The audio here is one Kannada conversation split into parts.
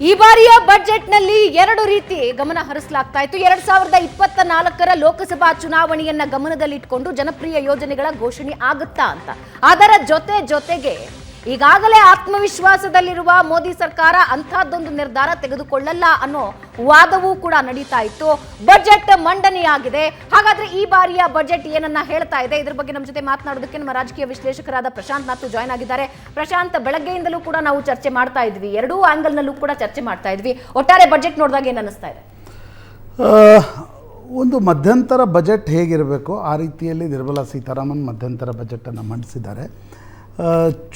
ಈ ಬಾರಿಯ ಬಜೆಟ್ನಲ್ಲಿ ಎರಡು ರೀತಿ ಗಮನ ಹರಿಸಲಾಗ್ತಾ ಇತ್ತು. 2024ರ ಲೋಕಸಭಾ ಚುನಾವಣೆಯನ್ನ ಗಮನದಲ್ಲಿಟ್ಟುಕೊಂಡು ಜನಪ್ರಿಯ ಯೋಜನೆಗಳ ಘೋಷಣೆ ಆಗುತ್ತಾ ಅಂತ. ಅದರ ಜೊತೆಗೆ ಈಗಾಗಲೇ ಆತ್ಮವಿಶ್ವಾಸದಲ್ಲಿರುವ ಮೋದಿ ಸರ್ಕಾರ ಅಂಥದ್ದೊಂದು ನಿರ್ಧಾರ ತೆಗೆದುಕೊಳ್ಳಲ್ಲ ಅನ್ನೋ ವಾದವೂ ಕೂಡ ನಡೀತಾ ಇತ್ತು. ಬಜೆಟ್ ಮಂಡನೆಯಾಗಿದೆ. ಹಾಗಾದ್ರೆ ಈ ಬಾರಿಯ ಬಜೆಟ್ ಏನನ್ನ ಹೇಳ್ತಾ ಇದೆ, ಇದ್ರ ಬಗ್ಗೆ ನಮ್ಮ ಜೊತೆ ಮಾತನಾಡೋದಕ್ಕೆ ನಮ್ಮ ರಾಜಕೀಯ ವಿಶ್ಲೇಷಕರಾದ ಪ್ರಶಾಂತ್ ನಾಥ್ ಜಾಯ್ನ್ ಆಗಿದ್ದಾರೆ. ಪ್ರಶಾಂತ್, ಬೆಳಗ್ಗೆಯಿಂದಲೂ ಕೂಡ ನಾವು ಚರ್ಚೆ ಮಾಡ್ತಾ ಇದ್ವಿ, ಎರಡೂ ಆಂಗಲ್ ನಲ್ಲೂ ಕೂಡ ಚರ್ಚೆ ಮಾಡ್ತಾ ಇದ್ವಿ. ಒಟ್ಟಾರೆ ಬಜೆಟ್ ನೋಡಿದಾಗ ಏನು ಅನ್ನಿಸ್ತಾ ಇದೆ? ಒಂದು ಮಧ್ಯಂತರ ಬಜೆಟ್ ಹೇಗಿರಬೇಕು ಆ ರೀತಿಯಲ್ಲಿ ನಿರ್ಮಲಾ ಸೀತಾರಾಮನ್ ಮಧ್ಯಂತರ ಬಜೆಟನ್ನು ಮಂಡಿಸಿದ್ದಾರೆ.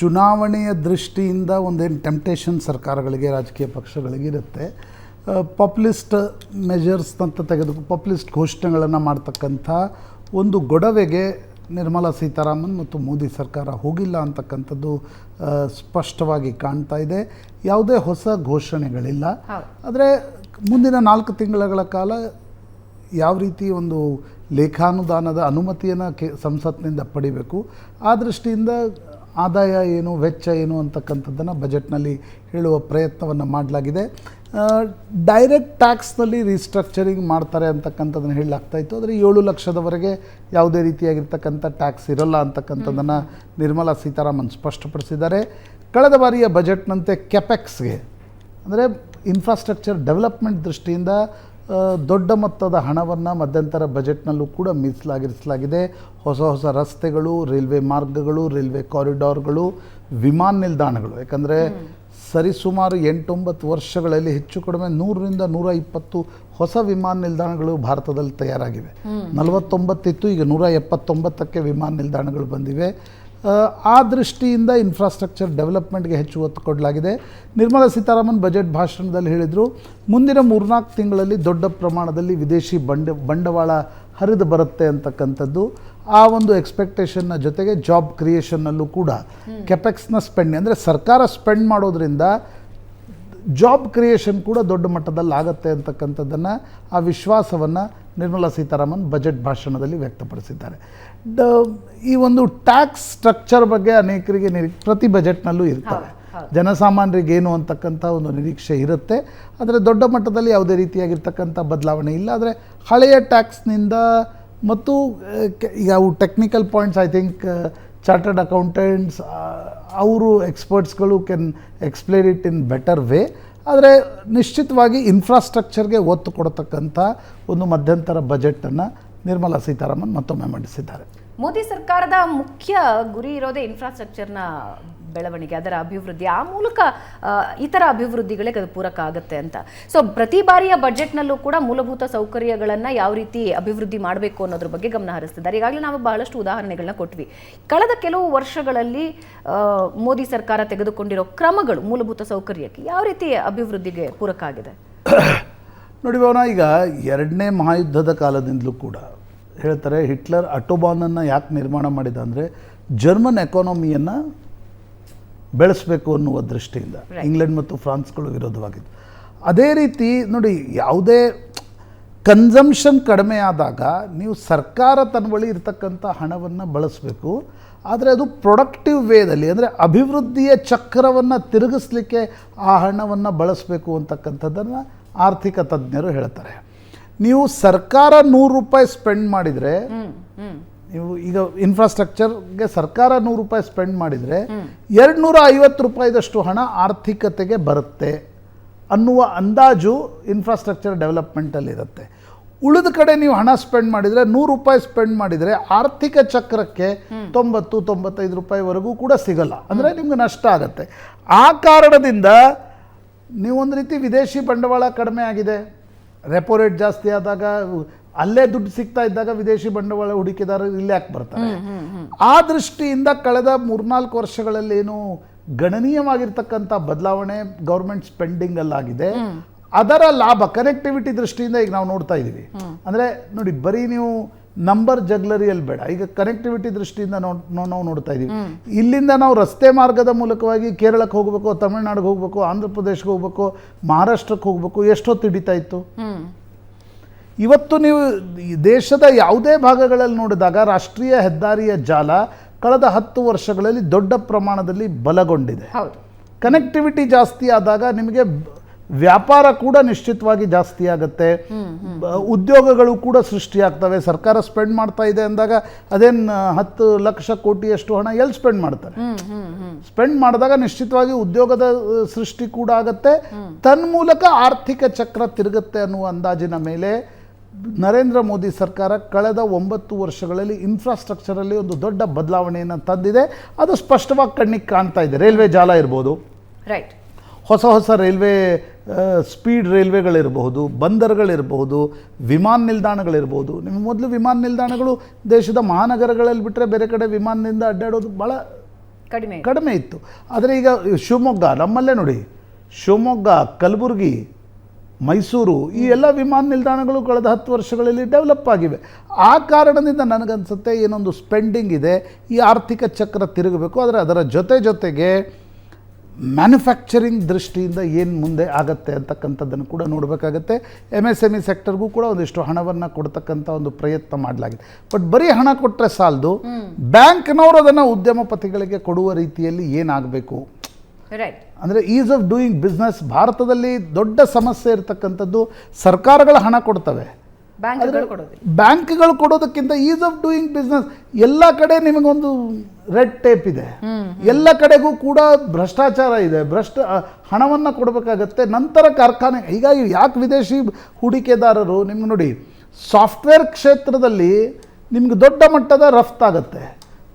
ಚುನಾವಣೆಯ ದೃಷ್ಟಿಯಿಂದ ಒಂದೇನು ಟೆಂಪ್ಟೇಷನ್ ಸರ್ಕಾರಗಳಿಗೆ, ರಾಜಕೀಯ ಪಕ್ಷಗಳಿಗೆ ಇರುತ್ತೆ. ಪಾಪ್ಯುಲಿಸ್ಟ್ ಮೆಜರ್ಸ್ ಅಂತ ಪಾಪ್ಯುಲಿಸ್ಟ್ ಘೋಷಣೆಗಳನ್ನು ಮಾಡ್ತಕ್ಕಂಥ ಒಂದು ಗೊಡವೆಗೆ ನಿರ್ಮಲಾ ಸೀತಾರಾಮನ್ ಮತ್ತು ಮೋದಿ ಸರ್ಕಾರ ಹೋಗಿಲ್ಲ ಅಂತಕ್ಕಂಥದ್ದು ಸ್ಪಷ್ಟವಾಗಿ ಕಾಣ್ತಾ ಇದೆ. ಯಾವುದೇ ಹೊಸ ಘೋಷಣೆಗಳಿಲ್ಲ. ಆದರೆ ಮುಂದಿನ 4 ತಿಂಗಳ ಕಾಲ ಯಾವ ರೀತಿ ಒಂದು ಲೇಖಾನುದಾನದ ಅನುಮತಿಯನ್ನು ಸಂಸತ್ನಿಂದ ಪಡಿಬೇಕು, ಆ ದೃಷ್ಟಿಯಿಂದ ಆದಾಯ ಏನು, ವೆಚ್ಚ ಏನು ಅಂತಕ್ಕಂಥದ್ದನ್ನು ಬಜೆಟ್ನಲ್ಲಿ ಹೇಳುವ ಪ್ರಯತ್ನವನ್ನು ಮಾಡಲಾಗಿದೆ. ಡೈರೆಕ್ಟ್ ಟ್ಯಾಕ್ಸ್ನಲ್ಲಿ ರೀಸ್ಟ್ರಕ್ಚರಿಂಗ್ ಮಾಡ್ತಾರೆ ಅಂತಕ್ಕಂಥದ್ದನ್ನು ಹೇಳಲಾಗ್ತಾಯಿತ್ತು. ಆದರೆ 7 ಲಕ್ಷದವರೆಗೆ ಯಾವುದೇ ರೀತಿಯಾಗಿರ್ತಕ್ಕಂಥ ಟ್ಯಾಕ್ಸ್ ಇರಲ್ಲ ಅಂತಕ್ಕಂಥದ್ದನ್ನು ನಿರ್ಮಲಾ ಸೀತಾರಾಮನ್ ಸ್ಪಷ್ಟಪಡಿಸಿದ್ದಾರೆ. ಕಳೆದ ಬಾರಿಯ ಬಜೆಟ್ನಂತೆ ಕೆಪೆಕ್ಸ್ಗೆ ಅಂದರೆ ಇನ್ಫ್ರಾಸ್ಟ್ರಕ್ಚರ್ ಡೆವಲಪ್ಮೆಂಟ್ ದೃಷ್ಟಿಯಿಂದ ದೊಡ್ಡ ಮೊತ್ತದ ಹಣವನ್ನು ಮಧ್ಯಂತರ ಬಜೆಟ್ನಲ್ಲೂ ಕೂಡ ಮೀಸಲಾಗಿರಿಸಲಾಗಿದೆ. ಹೊಸ ರಸ್ತೆಗಳು, ರೈಲ್ವೆ ಮಾರ್ಗಗಳು, ರೈಲ್ವೆ ಕಾರಿಡಾರ್ಗಳು, ವಿಮಾನ ನಿಲ್ದಾಣಗಳು. ಯಾಕಂದರೆ ಸರಿಸುಮಾರು 8-9 ವರ್ಷಗಳಲ್ಲಿ ಹೆಚ್ಚು ಕಡಿಮೆ 100ರಿಂದ 120 ಹೊಸ ವಿಮಾನ ನಿಲ್ದಾಣಗಳು ಭಾರತದಲ್ಲಿ ತಯಾರಾಗಿವೆ. 49 ಇತ್ತು, ಈಗ 179ಕ್ಕೆ ವಿಮಾನ ನಿಲ್ದಾಣಗಳು ಬಂದಿವೆ. ಆ ದೃಷ್ಟಿಯಿಂದ ಇನ್ಫ್ರಾಸ್ಟ್ರಕ್ಚರ್ ಡೆವಲಪ್ಮೆಂಟ್ಗೆ ಹೆಚ್ಚು ಒತ್ತು ಕೊಡಲಾಗಿದೆ. ನಿರ್ಮಲಾ ಸೀತಾರಾಮನ್ ಬಜೆಟ್ ಭಾಷಣದಲ್ಲಿ ಹೇಳಿದರು, ಮುಂದಿನ 3-4 ತಿಂಗಳಲ್ಲಿ ದೊಡ್ಡ ಪ್ರಮಾಣದಲ್ಲಿ ವಿದೇಶಿ ಬಂಡವಾಳ ಹರಿದು ಬರುತ್ತೆ ಅಂತಕ್ಕಂಥದ್ದು. ಆ ಒಂದು ಎಕ್ಸ್ಪೆಕ್ಟೇಷನ್ನ ಜೊತೆಗೆ ಜಾಬ್ ಕ್ರಿಯೇಷನ್ನಲ್ಲೂ ಕೂಡ ಕೆಪೆಕ್ಸ್ನ ಸ್ಪೆಂಡ್ ಅಂದರೆ ಸರ್ಕಾರ ಸ್ಪೆಂಡ್ ಮಾಡೋದ್ರಿಂದ ಜಾಬ್ ಕ್ರಿಯೇಷನ್ ಕೂಡ ದೊಡ್ಡ ಮಟ್ಟದಲ್ಲಿ ಆಗುತ್ತೆ ಅಂತಕ್ಕಂಥದ್ದನ್ನು, ಆ ವಿಶ್ವಾಸವನ್ನು ನಿರ್ಮಲಾ ಸೀತಾರಾಮನ್ ಬಜೆಟ್ ಭಾಷಣದಲ್ಲಿ ವ್ಯಕ್ತಪಡಿಸಿದ್ದಾರೆ. ಈ ಒಂದು ಟ್ಯಾಕ್ಸ್ ಸ್ಟ್ರಕ್ಚರ್ ಬಗ್ಗೆ ಅನೇಕರಿಗೆ ಪ್ರತಿ ಬಜೆಟ್ನಲ್ಲೂ ಇರ್ತವೆ. ಜನಸಾಮಾನ್ಯರಿಗೆ ಏನು ಅಂತಕ್ಕಂಥ ಒಂದು ನಿರೀಕ್ಷೆ ಇರುತ್ತೆ. ಆದರೆ ದೊಡ್ಡ ಮಟ್ಟದಲ್ಲಿ ಯಾವುದೇ ರೀತಿಯಾಗಿರ್ತಕ್ಕಂಥ ಬದಲಾವಣೆ ಇಲ್ಲ. ಆದರೆ ಹಳೆಯ ಟ್ಯಾಕ್ಸ್ನಿಂದ ಮತ್ತು ಈಗ ಅವು technical points, I think chartered accountants ಅವರು ಎಕ್ಸ್ಪರ್ಟ್ಸ್ಗಳು can explain it in better way. ಆದರೆ ನಿಶ್ಚಿತವಾಗಿ ಇನ್ಫ್ರಾಸ್ಟ್ರಕ್ಚರ್ಗೆ ಒತ್ತು ಕೊಡತಕ್ಕಂಥ ಒಂದು ಮಧ್ಯಂತರ ಬಜೆಟನ್ನು ನಿರ್ಮಲಾ ಸೀತಾರಾಮನ್ ಮತ್ತೊಮ್ಮೆ ಮಂಡಿಸಿದ್ದಾರೆ. ಮೋದಿ ಸರ್ಕಾರದ ಮುಖ್ಯ ಗುರಿ ಇರೋದೇ ಇನ್ಫ್ರಾಸ್ಟ್ರಕ್ಚರ್ನ ಬೆಳವಣಿಗೆ, ಅದರ ಅಭಿವೃದ್ಧಿ. ಆ ಮೂಲಕ ಇತರ ಅಭಿವೃದ್ಧಿಗಳಿಗೆ ಅದು ಪೂರಕ ಆಗುತ್ತೆ ಅಂತ. ಸೊ ಪ್ರತಿ ಬಾರಿಯ ಬಜೆಟ್ನಲ್ಲೂ ಕೂಡ ಮೂಲಭೂತ ಸೌಕರ್ಯಗಳನ್ನು ಯಾವ ರೀತಿ ಅಭಿವೃದ್ಧಿ ಮಾಡಬೇಕು ಅನ್ನೋದ್ರ ಬಗ್ಗೆ ಗಮನ ಹರಿಸ್ತಿದ್ದಾರೆ. ಈಗಾಗಲೇ ನಾವು ಬಹಳಷ್ಟು ಉದಾಹರಣೆಗಳನ್ನ ಕೊಟ್ವಿ. ಕಳೆದ ಕೆಲವು ವರ್ಷಗಳಲ್ಲಿ ಮೋದಿ ಸರ್ಕಾರ ತೆಗೆದುಕೊಂಡಿರೋ ಕ್ರಮಗಳು ಮೂಲಭೂತ ಸೌಕರ್ಯಕ್ಕೆ ಯಾವ ರೀತಿ ಅಭಿವೃದ್ಧಿಗೆ ಪೂರಕ ಆಗಿದೆ? ನೋಡಿ ಭವನ, ಈಗ 2ನೇ ಮಹಾಯುದ್ಧದ ಕಾಲದಿಂದಲೂ ಕೂಡ ಹೇಳ್ತಾರೆ, ಹಿಟ್ಲರ್ ಆಟೋಬಾನನ್ನು ಯಾಕೆ ನಿರ್ಮಾಣ ಮಾಡಿದ ಅಂದರೆ ಜರ್ಮನ್ ಎಕಾನಮಿಯನ್ನು ಬೆಳೆಸಬೇಕು ಅನ್ನುವ ದೃಷ್ಟಿಯಿಂದ. ಇಂಗ್ಲೆಂಡ್ ಮತ್ತು ಫ್ರಾನ್ಸ್ಗಳು ವಿರೋಧವಾಗಿದ್ದು. ಅದೇ ರೀತಿ ನೋಡಿ, ಯಾವುದೇ ಕನ್ಸಂಪ್ಷನ್ ಕಡಿಮೆ ಆದಾಗ ನೀವು ಸರ್ಕಾರ ತನ್ನ ಬಳಿ ಇರತಕ್ಕಂಥ ಹಣವನ್ನು ಬಳಸಬೇಕು. ಆದರೆ ಅದು ಪ್ರೊಡಕ್ಟಿವ್ ವೇದಲ್ಲಿ, ಅಂದರೆ ಅಭಿವೃದ್ಧಿಯ ಚಕ್ರವನ್ನು ತಿರುಗಿಸ್ಲಿಕ್ಕೆ ಆ ಹಣವನ್ನು ಬಳಸಬೇಕು ಅಂತಕ್ಕಂಥದ್ದನ್ನು ಆರ್ಥಿಕ ತಜ್ಞರು ಹೇಳ್ತಾರೆ. ನೀವು ಸರ್ಕಾರ 100 ರೂಪಾಯಿ ಸ್ಪೆಂಡ್ ಮಾಡಿದರೆ, ನೀವು ಈಗ ಇನ್ಫ್ರಾಸ್ಟ್ರಕ್ಚರ್ಗೆ ಸರ್ಕಾರ 100 ರೂಪಾಯಿ ಸ್ಪೆಂಡ್ ಮಾಡಿದರೆ 250 ರೂಪಾಯಿದಷ್ಟು ಹಣ ಆರ್ಥಿಕತೆಗೆ ಬರುತ್ತೆ ಅನ್ನುವ ಅಂದಾಜು ಇನ್ಫ್ರಾಸ್ಟ್ರಕ್ಚರ್ ಡೆವಲಪ್ಮೆಂಟಲ್ಲಿರುತ್ತೆ. ಉಳಿದ ಕಡೆ ನೀವು ಹಣ ಸ್ಪೆಂಡ್ ಮಾಡಿದರೆ 100 ರೂಪಾಯಿ ಸ್ಪೆಂಡ್ ಮಾಡಿದರೆ ಆರ್ಥಿಕ ಚಕ್ರಕ್ಕೆ 90-95 ರೂಪಾಯಿವರೆಗೂ ಕೂಡ ಸಿಗಲ್ಲ. ಅಂದರೆ ನಿಮ್ಗೆ ನಷ್ಟ ಆಗುತ್ತೆ. ಆ ಕಾರಣದಿಂದ ನೀವೊಂದು ರೀತಿ ವಿದೇಶಿ ಬಂಡವಾಳ ಕಡಿಮೆ ಆಗಿದೆ. ರೆಪೋ ರೇಟ್ ಜಾಸ್ತಿ ಆದಾಗ, ಅಲ್ಲೇ ದುಡ್ಡು ಸಿಗ್ತಾ ಇದ್ದಾಗ ವಿದೇಶಿ ಬಂಡವಾಳ ಹೂಡಿಕೆದಾರರು ಇಲ್ಲೇ ಯಾಕೆ ಬರ್ತಾರೆ? ಆ ದೃಷ್ಟಿಯಿಂದ ಕಳೆದ 3-4 ವರ್ಷಗಳಲ್ಲೇನು ಗಣನೀಯವಾಗಿರ್ತಕ್ಕಂಥ ಬದಲಾವಣೆ ಗೌರ್ಮೆಂಟ್ ಸ್ಪೆಂಡಿಂಗಲ್ಲಾಗಿದೆ. ಅದರ ಲಾಭ ಕನೆಕ್ಟಿವಿಟಿ ದೃಷ್ಟಿಯಿಂದ ಈಗ ನಾವು ನೋಡ್ತಾ ಇದ್ದೀವಿ. ಅಂದರೆ ನೋಡಿ, ಬರೀ ನೀವು ನಂಬರ್ ಜಗ್ಲರಿಯಲ್ಲಿ ಬೇಡ, ಈಗ ಕನೆಕ್ಟಿವಿಟಿ ದೃಷ್ಟಿಯಿಂದ ನಾವು ನೋಡ್ತಾ ಇದ್ದೀವಿ. ಇಲ್ಲಿಂದ ನಾವು ರಸ್ತೆ ಮಾರ್ಗದ ಮೂಲಕವಾಗಿ ಕೇರಳಕ್ಕೆ ಹೋಗಬೇಕು, ತಮಿಳುನಾಡಿಗೆ ಹೋಗಬೇಕು, ಆಂಧ್ರ ಪ್ರದೇಶಕ್ಕೆ ಹೋಗಬೇಕು, ಮಹಾರಾಷ್ಟ್ರಕ್ಕೆ ಹೋಗಬೇಕು, ಎಷ್ಟೊತ್ತು ಹಿಡಿತಾ ಇತ್ತು. ಇವತ್ತು ನೀವು ದೇಶದ ಯಾವುದೇ ಭಾಗಗಳಲ್ಲಿ ನೋಡಿದಾಗ ರಾಷ್ಟ್ರೀಯ ಹೆದ್ದಾರಿಯ ಜಾಲ ಕಳೆದ 10 ವರ್ಷಗಳಲ್ಲಿ ದೊಡ್ಡ ಪ್ರಮಾಣದಲ್ಲಿ ಬಲಗೊಂಡಿದೆ. ಕನೆಕ್ಟಿವಿಟಿ ಜಾಸ್ತಿ ಆದಾಗ ನಿಮಗೆ ವ್ಯಾಪಾರ ಕೂಡ ನಿಶ್ಚಿತವಾಗಿ ಜಾಸ್ತಿ ಆಗುತ್ತೆ, ಉದ್ಯೋಗಗಳು ಕೂಡ ಸೃಷ್ಟಿಯಾಗ್ತವೆ. ಸರ್ಕಾರ ಸ್ಪೆಂಡ್ ಮಾಡ್ತಾ ಇದೆ ಅಂದಾಗ ಅದೇನು 10 ಲಕ್ಷ ಕೋಟಿಯಷ್ಟು ಹಣ ಎಲ್ಲಿ ಸ್ಪೆಂಡ್ ಮಾಡ್ತಾರೆ? ಸ್ಪೆಂಡ್ ಮಾಡಿದಾಗ ನಿಶ್ಚಿತವಾಗಿ ಉದ್ಯೋಗದ ಸೃಷ್ಟಿ ಕೂಡ ಆಗುತ್ತೆ, ತನ್ಮೂಲಕ ಆರ್ಥಿಕ ಚಕ್ರ ತಿರುಗುತ್ತೆ ಅನ್ನುವ ಅಂದಾಜಿನ ಮೇಲೆ ನರೇಂದ್ರ ಮೋದಿ ಸರ್ಕಾರ ಕಳೆದ 9 ವರ್ಷಗಳಲ್ಲಿ ಇನ್ಫ್ರಾಸ್ಟ್ರಕ್ಚರಲ್ಲಿ ಒಂದು ದೊಡ್ಡ ಬದಲಾವಣೆಯನ್ನು ತಂದಿದೆ. ಅದು ಸ್ಪಷ್ಟವಾಗಿ ಕಣ್ಣಿಗೆ ಕಾಣ್ತಾ ಇದೆ. ರೈಲ್ವೆ ಜಾಲ ಇರ್ಬೋದು, ರೈಟ್, ಹೊಸ ರೈಲ್ವೆ ಸ್ಪೀಡ್ ರೈಲ್ವೆಗಳಿರಬಹುದು, ಬಂದರುಗಳಿರಬಹುದು, ವಿಮಾನ ನಿಲ್ದಾಣಗಳಿರ್ಬೋದು. ನಿಮ್ಮ ಮೊದಲು ವಿಮಾನ ನಿಲ್ದಾಣಗಳು ದೇಶದ ಮಹಾನಗರಗಳಲ್ಲಿ ಬಿಟ್ಟರೆ ಬೇರೆ ಕಡೆ ವಿಮಾನದಿಂದ ಅಡ್ಡಾಡೋದು ಭಾಳ ಕಡಿಮೆ ಇತ್ತು. ಆದರೆ ಈಗ ಶಿವಮೊಗ್ಗ, ನಮ್ಮಲ್ಲೇ ನೋಡಿ, ಶಿವಮೊಗ್ಗ, ಕಲಬುರಗಿ, ಮೈಸೂರು, ಈ ಎಲ್ಲ ವಿಮಾನ ನಿಲ್ದಾಣಗಳು ಕಳೆದ 10 ವರ್ಷಗಳಲ್ಲಿ ಡೆವಲಪ್ ಆಗಿವೆ. ಆ ಕಾರಣದಿಂದ ನನಗನ್ಸುತ್ತೆ ಏನೊಂದು ಸ್ಪೆಂಡಿಂಗ್ ಇದೆ, ಈ ಆರ್ಥಿಕ ಚಕ್ರ ತಿರುಗಬೇಕು. ಆದರೆ ಅದರ ಜೊತೆಗೆ ಮ್ಯಾನುಫ್ಯಾಕ್ಚರಿಂಗ್ ದೃಷ್ಟಿಯಿಂದ ಏನು ಮುಂದೆ ಆಗತ್ತೆ ಅಂತಕ್ಕಂಥದ್ದನ್ನು ಕೂಡ ನೋಡಬೇಕಾಗತ್ತೆ. MSME ಸೆಕ್ಟರ್ಗೂ ಕೂಡ ಒಂದಿಷ್ಟು ಹಣವನ್ನು ಕೊಡ್ತಕ್ಕಂಥ ಒಂದು ಪ್ರಯತ್ನ ಮಾಡಲಾಗಿದೆ. ಬಟ್ ಬರೀ ಹಣ ಕೊಟ್ಟರೆ ಸಾಲದು, ಬ್ಯಾಂಕ್ನವರು ಅದನ್ನು ಉದ್ಯಮಪತಿಗಳಿಗೆ ಕೊಡುವ ರೀತಿಯಲ್ಲಿ ಏನಾಗಬೇಕು, ರೈಟ್, ಅಂದರೆ ಈಸ್ ಆಫ್ ಡೂಯಿಂಗ್ ಬಿಸ್ನೆಸ್. ಭಾರತದಲ್ಲಿ ದೊಡ್ಡ ಸಮಸ್ಯೆ ಇರತಕ್ಕಂಥದ್ದು ಸರ್ಕಾರಗಳು ಹಣ ಕೊಡ್ತವೆ, ಬ್ಯಾಂಕ್ಗಳು ಕೊಡೋದಕ್ಕಿಂತ ಈಸ್ ಆಫ್ ಡೂಯಿಂಗ್ ಬಿಸ್ನೆಸ್. ಎಲ್ಲ ಕಡೆ ನಿಮಗೊಂದು ರೆಡ್ ಟೇಪ್ ಇದೆ, ಎಲ್ಲ ಕಡೆಗೂ ಕೂಡ ಭ್ರಷ್ಟಾಚಾರ ಇದೆ, ಹಣವನ್ನು ಕೊಡಬೇಕಾಗತ್ತೆ. ನಂತರ ಕಾರ್ಖಾನೆ, ಹೀಗಾಗಿ ಯಾಕೆ ವಿದೇಶಿ ಹೂಡಿಕೆದಾರರು, ನಿಮ್ಗೆ ನೋಡಿ, ಸಾಫ್ಟ್ವೇರ್ ಕ್ಷೇತ್ರದಲ್ಲಿ ನಿಮ್ಗೆ ದೊಡ್ಡ ಮಟ್ಟದ ರಫ್ತಾಗತ್ತೆ.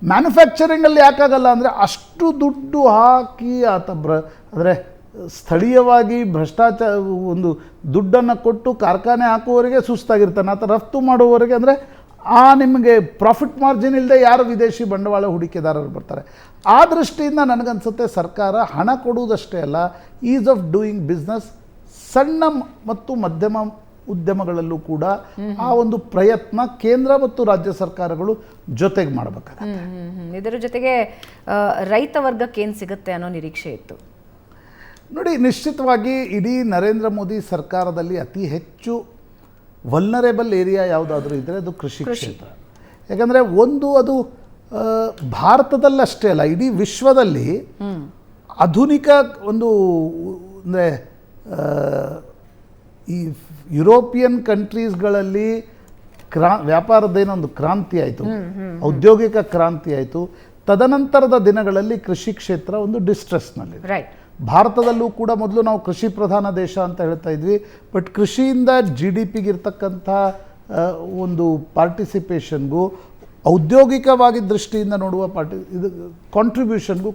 ಮ್ಯಾನುಫ್ಯಾಕ್ಚರಿಂಗಲ್ಲಿ ಯಾಕಾಗಲ್ಲ ಅಂದರೆ ಅಷ್ಟು ದುಡ್ಡು ಹಾಕಿ ಅಂದರೆ ಸ್ಥಳೀಯವಾಗಿ ಭ್ರಷ್ಟಾಚಾರ ಒಂದು ದುಡ್ಡನ್ನು ಕೊಟ್ಟು ಕಾರ್ಖಾನೆ ಹಾಕುವವರಿಗೆ ಸುಸ್ತಾಗಿರ್ತಾನೆ, ಆತ ರಫ್ತು ಮಾಡುವವರಿಗೆ ಅಂದರೆ ನಿಮಗೆ ಪ್ರಾಫಿಟ್ ಮಾರ್ಜಿನ್ ಇಲ್ಲದೆ ಯಾರು ವಿದೇಶಿ ಬಂಡವಾಳ ಹೂಡಿಕೆದಾರರು ಬರ್ತಾರೆ. ಆ ದೃಷ್ಟಿಯಿಂದ ನನಗನ್ಸುತ್ತೆ ಸರ್ಕಾರ ಹಣ ಕೊಡುವುದಷ್ಟೇ ಅಲ್ಲ, ಈಸ್ ಆಫ್ ಡೂಯಿಂಗ್ ಬಿಸ್ನೆಸ್, ಸಣ್ಣ ಮತ್ತು ಮಧ್ಯಮ ಉದ್ಯಮಗಳಲ್ಲೂ ಕೂಡ ಆ ಒಂದು ಪ್ರಯತ್ನ ಕೇಂದ್ರ ಮತ್ತು ರಾಜ್ಯ ಸರ್ಕಾರಗಳು ಜೊತೆಗೆ ಮಾಡಬೇಕಾಗುತ್ತೆ. ಇದರ ಜೊತೆಗೆ ರೈತ ವರ್ಗಕ್ಕೆ ಏನು ಸಿಗುತ್ತೆ ಅನ್ನೋ ನಿರೀಕ್ಷೆ ಇತ್ತು. ನೋಡಿ, ನಿಶ್ಚಿತವಾಗಿ ಇಡೀ ನರೇಂದ್ರ ಮೋದಿ ಸರ್ಕಾರದಲ್ಲಿ ಅತಿ ಹೆಚ್ಚು ವಲ್ನರೇಬಲ್ ಏರಿಯಾ ಯಾವುದಾದ್ರೂ ಇದ್ದರೆ ಅದು ಕೃಷಿ ಕ್ಷೇತ್ರ. ಯಾಕಂದರೆ ಅದು ಭಾರತದಲ್ಲಷ್ಟೇ ಅಲ್ಲ, ಇಡೀ ವಿಶ್ವದಲ್ಲಿ ಆಧುನಿಕ ಒಂದು ಅಂದರೆ ಈ ಯುರೋಪಿಯನ್ ಕಂಟ್ರೀಸ್ಗಳಲ್ಲಿ ವ್ಯಾಪಾರದೇನೊಂದು ಕ್ರಾಂತಿ ಆಯಿತು, ಔದ್ಯೋಗಿಕ ಕ್ರಾಂತಿ ಆಯಿತು. ತದನಂತರದ ದಿನಗಳಲ್ಲಿ ಕೃಷಿ ಕ್ಷೇತ್ರ ಒಂದು ಡಿಸ್ಟ್ರೆಸ್ನಲ್ಲಿದೆ. ರೈಟ್, ಭಾರತದಲ್ಲೂ ಕೂಡ ಮೊದಲು ನಾವು ಕೃಷಿ ಪ್ರಧಾನ ದೇಶ ಅಂತ ಹೇಳ್ತಾ ಇದ್ವಿ, ಬಟ್ ಕೃಷಿಯಿಂದ GDPಗಿರ್ತಕ್ಕಂಥ ಒಂದು ಪಾರ್ಟಿಸಿಪೇಷನ್ಗೂ ಔದ್ಯೋಗಿಕವಾಗಿ ದೃಷ್ಟಿಯಿಂದ ನೋಡುವ ಕಾಂಟ್ರಿಬ್ಯೂಷನ್ಗೂ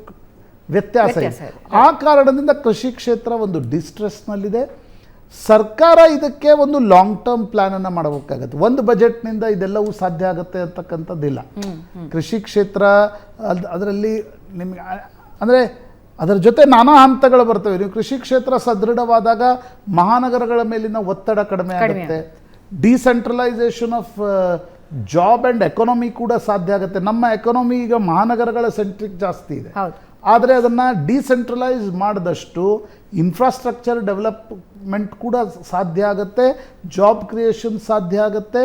ವ್ಯತ್ಯಾಸ ಇದೆ. ಆ ಕಾರಣದಿಂದ ಕೃಷಿ ಕ್ಷೇತ್ರ ಒಂದು ಡಿಸ್ಟ್ರೆಸ್ನಲ್ಲಿದೆ. ಸರ್ಕಾರ ಇದಕ್ಕೆ ಒಂದು ಲಾಂಗ್ ಟರ್ಮ್ ಪ್ಲ್ಯಾನನ್ನು ಮಾಡಬೇಕಾಗತ್ತೆ. ಒಂದು ಬಜೆಟ್ನಿಂದ ಇದೆಲ್ಲವೂ ಸಾಧ್ಯ ಆಗುತ್ತೆ ಅಂತಕ್ಕಂಥದ್ದಿಲ್ಲ. ಕೃಷಿ ಕ್ಷೇತ್ರ ಅದರಲ್ಲಿ ನಿಮಗೆ ಅಂದರೆ ಅದರ ಜೊತೆ ನಾನಾ ಹಂತಗಳು ಬರ್ತವೆ. ನೀವು ಕೃಷಿ ಕ್ಷೇತ್ರ ಸದೃಢವಾದಾಗ ಮಹಾನಗರಗಳ ಮೇಲಿನ ಒತ್ತಡ ಕಡಿಮೆ ಆಗುತ್ತೆ, decentralisation of job and economy ಕೂಡ ಸಾಧ್ಯ ಆಗುತ್ತೆ. ನಮ್ಮ ಎಕಾನಮಿ ಈಗ ಮಹಾನಗರಗಳ ಸೆಂಟ್ರಿಕ್ ಜಾಸ್ತಿ ಇದೆ, ಆದರೆ ಅದನ್ನು ಡಿಸೆಂಟ್ರಲೈಸ್ ಮಾಡಿದಷ್ಟು ಇನ್ಫ್ರಾಸ್ಟ್ರಕ್ಚರ್ ಡೆವಲಪ್ಮೆಂಟ್ ಕೂಡ ಸಾಧ್ಯ ಆಗುತ್ತೆ, ಜಾಬ್ ಕ್ರಿಯೇಷನ್ ಸಾಧ್ಯ ಆಗುತ್ತೆ,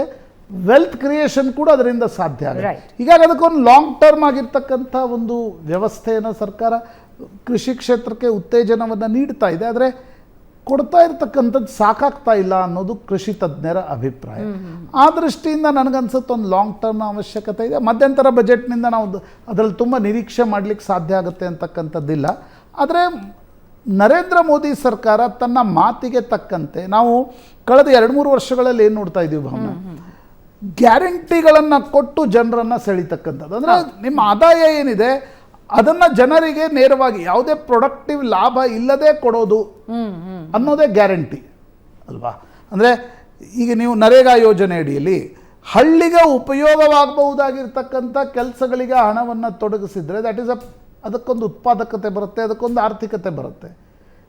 ವೆಲ್ತ್ ಕ್ರಿಯೇಷನ್ ಕೂಡ ಅದರಿಂದ ಸಾಧ್ಯ ಆಗುತ್ತೆ. ಹೀಗಾಗಿ ಅದಕ್ಕೊಂದು ಲಾಂಗ್ ಟರ್ಮ್ ಆಗಿರ್ತಕ್ಕಂಥ ಒಂದು ವ್ಯವಸ್ಥೆಯನ್ನು ಸರ್ಕಾರ ಕೃಷಿ ಕ್ಷೇತ್ರಕ್ಕೆ ಉತ್ತೇಜನವನ್ನು ನೀಡ್ತಾ ಇದೆ. ಆದರೆ ಕೊಡ್ತಾ ಇರ್ತಕ್ಕಂಥದ್ದು ಸಾಕಾಗ್ತಾ ಇಲ್ಲ ಅನ್ನೋದು ಕೃಷಿ ತಜ್ಞರ ಅಭಿಪ್ರಾಯ. ಆ ದೃಷ್ಟಿಯಿಂದ ನನಗನ್ಸುತ್ತೆ ಒಂದು ಲಾಂಗ್ ಟರ್ಮ್ ಅವಶ್ಯಕತೆ ಇದೆ. ಮಧ್ಯಂತರ ಬಜೆಟ್ನಿಂದ ನಾವು ಅದರಲ್ಲಿ ತುಂಬ ನಿರೀಕ್ಷೆ ಮಾಡಲಿಕ್ಕೆ ಸಾಧ್ಯ ಆಗುತ್ತೆ ಅಂತಕ್ಕಂಥದ್ದಿಲ್ಲ. ಆದರೆ ನರೇಂದ್ರ ಮೋದಿ ಸರ್ಕಾರ ತನ್ನ ಮಾತಿಗೆ ತಕ್ಕಂತೆ ನಾವು ಕಳೆದ 2-3 ವರ್ಷಗಳಲ್ಲಿ ಏನು ನೋಡ್ತಾ ಇದ್ದೀವಿ ಭಾವನ, ಗ್ಯಾರಂಟಿಗಳನ್ನು ಕೊಟ್ಟು ಜನರನ್ನು ಸೆಳೀತಕ್ಕಂಥದ್ದು. ಅಂದರೆ ನಿಮ್ಮ ಆದಾಯ ಏನಿದೆ ಅದನ್ನು ಜನರಿಗೆ ನೇರವಾಗಿ ಯಾವುದೇ ಪ್ರೊಡಕ್ಟಿವ್ ಲಾಭ ಇಲ್ಲದೆ ಕೊಡೋದು ಅನ್ನೋದೇ ಗ್ಯಾರಂಟಿ ಅಲ್ವಾ. ಅಂದರೆ ಈಗ ನೀವು ನರೇಗಾ ಯೋಜನೆ ಅಡಿಯಲ್ಲಿ ಹಳ್ಳಿಗೆ ಉಪಯೋಗವಾಗಬಹುದಾಗಿರ್ತಕ್ಕಂಥ ಕೆಲಸಗಳಿಗೆ ಹಣವನ್ನು ತೊಡಗಿಸಿದರೆ ಅದಕ್ಕೊಂದು ಉತ್ಪಾದಕತೆ ಬರುತ್ತೆ, ಅದಕ್ಕೊಂದು ಆರ್ಥಿಕತೆ ಬರುತ್ತೆ.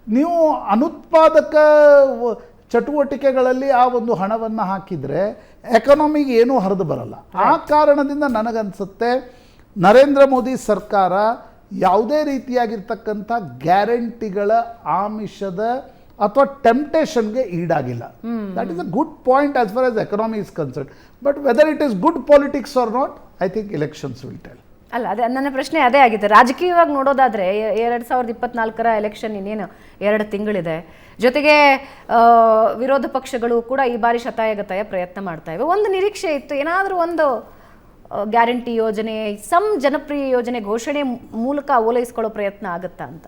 ನೀವು ಅನುತ್ಪಾದಕ ಚಟುವಟಿಕೆಗಳಲ್ಲಿ ಆ ಒಂದು ಹಣವನ್ನು ಹಾಕಿದರೆ ಎಕಾನಮಿಗೆ ಏನೂ ಹರಿದು ಬರಲ್ಲ. ಆ ಕಾರಣದಿಂದ ನನಗನ್ಸುತ್ತೆ ನರೇಂದ್ರ ಮೋದಿ ಸರ್ಕಾರ ಯಾವುದೇ ರೀತಿಯಾಗಿರ್ತಕ್ಕಂಥ ಗ್ಯಾರಂಟಿಗಳ ಆಮಿಷದ ಅಥವಾ ಟೆಂಪ್ಟೇಷನ್ಗೆ ಈಡಾಗಿಲ್ಲ. That is a good point as far as economy is concern. But whether it is good politics or not, I think elections will tell. ಅಲ್ಲ, ಅದೇ ನನ್ನ ಪ್ರಶ್ನೆ ಅದೇ ಆಗಿದೆ. ರಾಜಕೀಯವಾಗಿ ನೋಡೋದಾದ್ರೆ 2024 ಎಲೆಕ್ಷನ್ ಇನ್ನೇನು 2 ತಿಂಗಳಿದೆ. ಜೊತೆಗೆ ವಿರೋಧ ಪಕ್ಷಗಳು ಕೂಡ ಈ ಬಾರಿ ಶತಾಯಗತಾಯ ಪ್ರಯತ್ನ ಮಾಡ್ತಾ ಇವೆ. ಒಂದು ನಿರೀಕ್ಷೆ ಇತ್ತು, ಏನಾದರೂ ಒಂದು ಗ್ಯಾರಂಟಿ ಯೋಜನೆ, ಜನಪ್ರಿಯ ಯೋಜನೆ ಘೋಷಣೆ ಮೂಲಕ ಓಲೈಸ್ಕೊಳ್ಳೋ ಪ್ರಯತ್ನ ಆಗುತ್ತಾ ಅಂತ.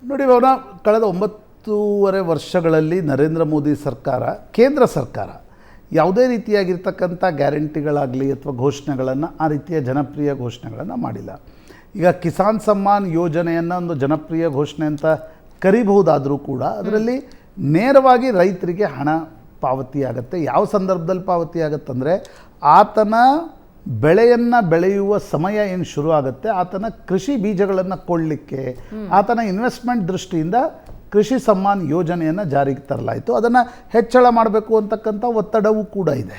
ನೋಡಿ ಅವನ ಕಳೆದ 9.5 ವರ್ಷಗಳಲ್ಲಿ ನರೇಂದ್ರ ಮೋದಿ ಸರ್ಕಾರ, ಕೇಂದ್ರ ಸರ್ಕಾರ ಯಾವುದೇ ರೀತಿಯಾಗಿರ್ತಕ್ಕಂಥ ಗ್ಯಾರಂಟಿಗಳಾಗಲಿ ಅಥವಾ ಘೋಷಣೆಗಳನ್ನು, ಆ ರೀತಿಯ ಜನಪ್ರಿಯ ಘೋಷಣೆಗಳನ್ನು ಮಾಡಿಲ್ಲ. ಈಗ ಕಿಸಾನ್ ಸಮ್ಮಾನ್ ಯೋಜನೆಯನ್ನು ಒಂದು ಜನಪ್ರಿಯ ಘೋಷಣೆ ಅಂತ ಕರಿಬಹುದಾದರೂ ಕೂಡ ಅದರಲ್ಲಿ ನೇರವಾಗಿ ರೈತರಿಗೆ ಹಣ ಪಾವತಿಯಾಗತ್ತೆ. ಯಾವ ಸಂದರ್ಭದಲ್ಲಿ ಪಾವತಿ ಆಗುತ್ತಂದರೆ, ಆತನ ಬೆಳೆಯನ್ನು ಬೆಳೆಯುವ ಸಮಯ ಏನು ಶುರು ಆಗುತ್ತೆ, ಆತನ ಕೃಷಿ ಬೀಜಗಳನ್ನು ಕೊಳ್ಳಲಿಕ್ಕೆ ಆತನ ಇನ್ವೆಸ್ಟ್ಮೆಂಟ್ ದೃಷ್ಟಿಯಿಂದ ಕೃಷಿ ಸಮ್ಮಾನ್ ಯೋಜನೆಯನ್ನು ಜಾರಿಗೆ ತರಲಾಯಿತು. ಅದನ್ನು ಹೆಚ್ಚಳ ಮಾಡಬೇಕು ಅಂತಕ್ಕಂಥ ಒತ್ತಡವೂ ಕೂಡ ಇದೆ.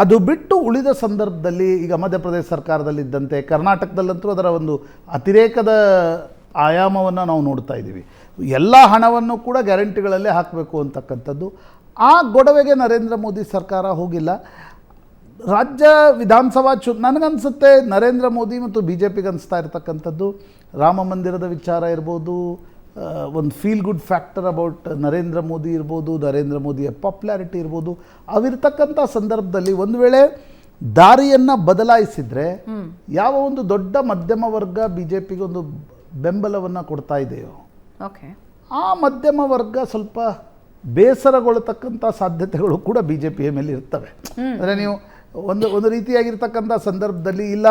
ಅದು ಬಿಟ್ಟು ಉಳಿದ ಸಂದರ್ಭದಲ್ಲಿ ಈಗ ಮಧ್ಯಪ್ರದೇಶ ಸರ್ಕಾರದಲ್ಲಿದ್ದಂತೆ ಕರ್ನಾಟಕದಲ್ಲಂತೂ ಅದರ ಒಂದು ಅತಿರೇಕದ ಆಯಾಮವನ್ನು ನಾವು ನೋಡ್ತಾ ಇದ್ದೀವಿ. ಎಲ್ಲ ಹಣವನ್ನು ಕೂಡ ಗ್ಯಾರಂಟಿಗಳಲ್ಲೇ ಹಾಕಬೇಕು ಅಂತಕ್ಕಂಥದ್ದು. ಆ ಗೊಡವೆಗೆ ನರೇಂದ್ರ ಮೋದಿ ಸರ್ಕಾರ ಹೋಗಿಲ್ಲ. ರಾಜ್ಯ ವಿಧಾನಸಭಾ ನನಗನ್ಸುತ್ತೆ ನರೇಂದ್ರ ಮೋದಿ ಮತ್ತು ಬಿ ಜೆ ಪಿಗೆ ಅನಿಸ್ತಾ ಇರತಕ್ಕಂಥದ್ದು, ರಾಮ ಮಂದಿರದ ವಿಚಾರ ಇರ್ಬೋದು, ಒಂದು feel good factor about Narendra Modi ಇರ್ಬೋದು, ನರೇಂದ್ರ ಮೋದಿಯ ಪಾಪ್ಯುಲಾರಿಟಿ ಇರ್ಬೋದು, ಅವಿರ್ತಕ್ಕಂಥ ಸಂದರ್ಭದಲ್ಲಿ ಒಂದು ವೇಳೆ ದಾರಿಯನ್ನು ಬದಲಾಯಿಸಿದರೆ ಯಾವ ಒಂದು ದೊಡ್ಡ ಮಧ್ಯಮ ವರ್ಗ ಬಿ ಜೆ ಪಿಗೆ ಒಂದು ಬೆಂಬಲವನ್ನು ಕೊಡ್ತಾ ಇದೆಯೋ, ಆ ಮಧ್ಯಮ ವರ್ಗ ಸ್ವಲ್ಪ ಬೇಸರಗೊಳ್ಳತಕ್ಕಂಥ ಸಾಧ್ಯತೆಗಳು ಕೂಡ ಬಿ ಜೆ ಪಿಯ ಮೇಲೆ ಇರ್ತವೆ. ಅಂದರೆ ನೀವು ಒಂದು ರೀತಿಯಾಗಿರ್ತಕ್ಕಂಥ ಸಂದರ್ಭದಲ್ಲಿ ಇಲ್ಲ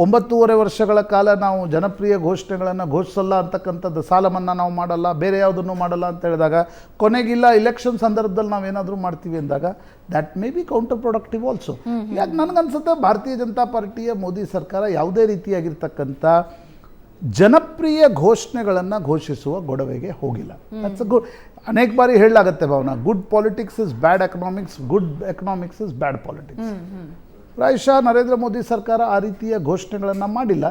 9.5 ವರ್ಷಗಳ ಕಾಲ ನಾವು ಜನಪ್ರಿಯ ಘೋಷಣೆಗಳನ್ನು ಘೋಷಿಸಲ್ಲ ಅಂತಕ್ಕಂಥದ್ದು, ಸಾಲ ಮನ್ನಾ ನಾವು ಮಾಡಲ್ಲ, ಬೇರೆ ಯಾವುದನ್ನು ಮಾಡಲ್ಲ ಅಂತ ಹೇಳಿದಾಗ ಕೊನೆಗಿಲ್ಲ ಇಲೆಕ್ಷನ್ ಸಂದರ್ಭದಲ್ಲಿ ನಾವೇನಾದರೂ ಮಾಡ್ತೀವಿ ಅಂದಾಗ that may be counter productive also. ಯಾಕೆ ನನಗನ್ಸುತ್ತೆ ಭಾರತೀಯ ಜನತಾ ಪಾರ್ಟಿಯ ಮೋದಿ ಸರ್ಕಾರ ಯಾವುದೇ ರೀತಿಯಾಗಿರ್ತಕ್ಕಂಥ ಜನಪ್ರಿಯ ಘೋಷಣೆಗಳನ್ನು ಘೋಷಿಸುವ ಗೊಡವೆಗೆ ಹೋಗಿಲ್ಲ. That's good. ಅನೇಕ ಬಾರಿ ಹೇಳಲಾಗುತ್ತೆ Bhavana, good politics is bad economics, good economics is bad politics. ಪ್ರಾಯಶಃ ನರೇಂದ್ರ ಮೋದಿ ಸರ್ಕಾರ ಆ ರೀತಿಯ ಘೋಷಣೆಗಳನ್ನು ಮಾಡಿಲ್ಲ.